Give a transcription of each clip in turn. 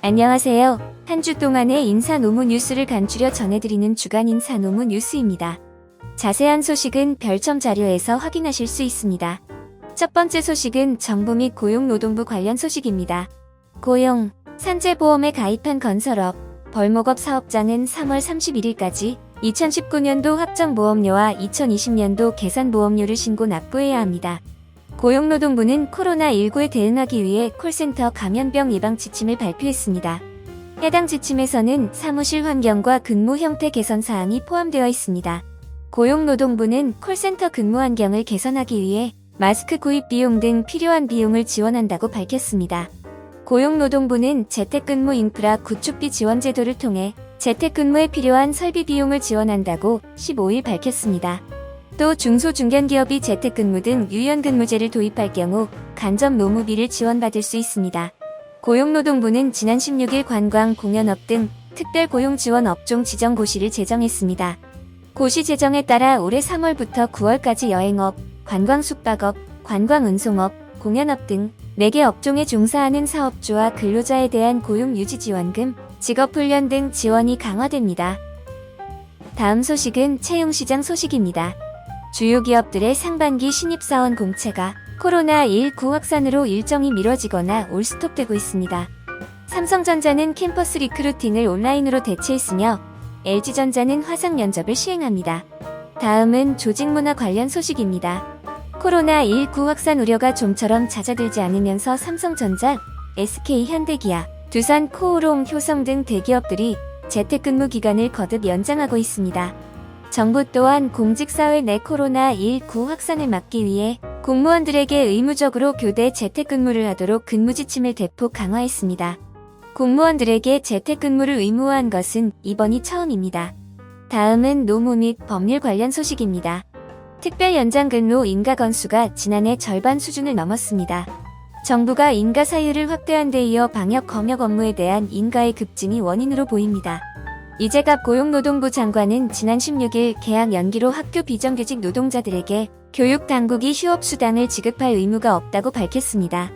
안녕하세요. 한 주 동안의 인사노무 뉴스를 간추려 전해드리는 주간 인사노무 뉴스입니다. 자세한 소식은 별첨 자료에서 확인하실 수 있습니다. 첫 번째 소식은 정부 및 고용노동부 관련 소식입니다. 고용, 산재보험에 가입한 건설업, 벌목업 사업장은 3월 31일까지 2019년도 확정보험료와 2020년도 계산보험료를 신고 납부해야 합니다. 고용노동부는 코로나19에 대응하기 위해 콜센터 감염병 예방 지침을 발표했습니다. 해당 지침에서는 사무실 환경과 근무 형태 개선 사항이 포함되어 있습니다. 고용노동부는 콜센터 근무 환경을 개선하기 위해 마스크 구입 비용 등 필요한 비용을 지원한다고 밝혔습니다. 고용노동부는 재택근무 인프라 구축비 지원 제도를 통해 재택근무에 필요한 설비 비용을 지원한다고 15일 밝혔습니다. 또 중소중견기업이 재택근무 등 유연근무제를 도입할 경우 간접 노무비를 지원받을 수 있습니다. 고용노동부는 지난 16일 관광, 공연업 등 특별고용 지원 업종 지정 고시를 제정했습니다. 고시 제정에 따라 올해 3월부터 9월까지 여행업, 관광-숙박업, 관광운송업, 공연업 등 4개 업종에 종사하는 사업주와 근로자에 대한 고용유지지원금, 직업훈련 등 지원이 강화됩니다. 다음 소식은 채용시장 소식입니다. 주요 기업들의 상반기 신입사원 공채가 코로나19 확산으로 일정이 미뤄지거나 올스톱되고 있습니다. 삼성전자는 캠퍼스 리크루팅을 온라인으로 대체했으며 LG전자는 화상 면접을 시행합니다. 다음은 조직문화 관련 소식입니다. 코로나19 확산 우려가 좀처럼 잦아들지 않으면서 삼성전자, SK현대기아, 두산 코오롱, 효성 등 대기업들이 재택근무 기간을 거듭 연장하고 있습니다. 정부 또한 공직사회 내 코로나19 확산을 막기 위해 공무원들에게 의무적으로 교대 재택근무를 하도록 근무 지침을 대폭 강화했습니다. 공무원들에게 재택근무를 의무화한 것은 이번이 처음입니다. 다음은 노무 및 법률 관련 소식입니다. 특별 연장 근로 인가 건수가 지난해 절반 수준을 넘었습니다. 정부가 인가 사유를 확대한 데 이어 방역 검역 업무에 대한 인가의 급증이 원인으로 보입니다. 이재갑 고용노동부 장관은 지난 16일 계약 연기로 학교 비정규직 노동자들에게 교육당국이 휴업수당을 지급할 의무가 없다고 밝혔습니다.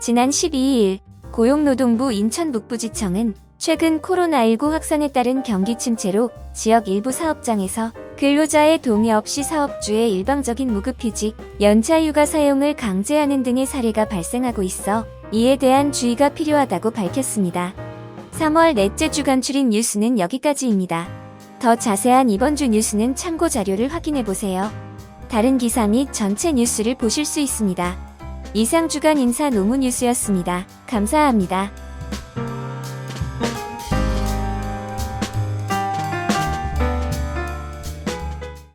지난 12일 고용노동부 인천북부지청은 최근 코로나19 확산에 따른 경기 침체로 지역 일부 사업장에서 근로자의 동의 없이 사업주의 일방적인 무급휴직, 연차휴가 사용을 강제하는 등의 사례가 발생하고 있어 이에 대한 주의가 필요하다고 밝혔습니다. 3월 넷째 주 간추린 뉴스는 여기까지입니다. 더 자세한 이번 주 뉴스는 참고 자료를 확인해보세요. 다른 기사 및 전체 뉴스를 보실 수 있습니다. 이상 주간 인사 노무 뉴스였습니다. 감사합니다.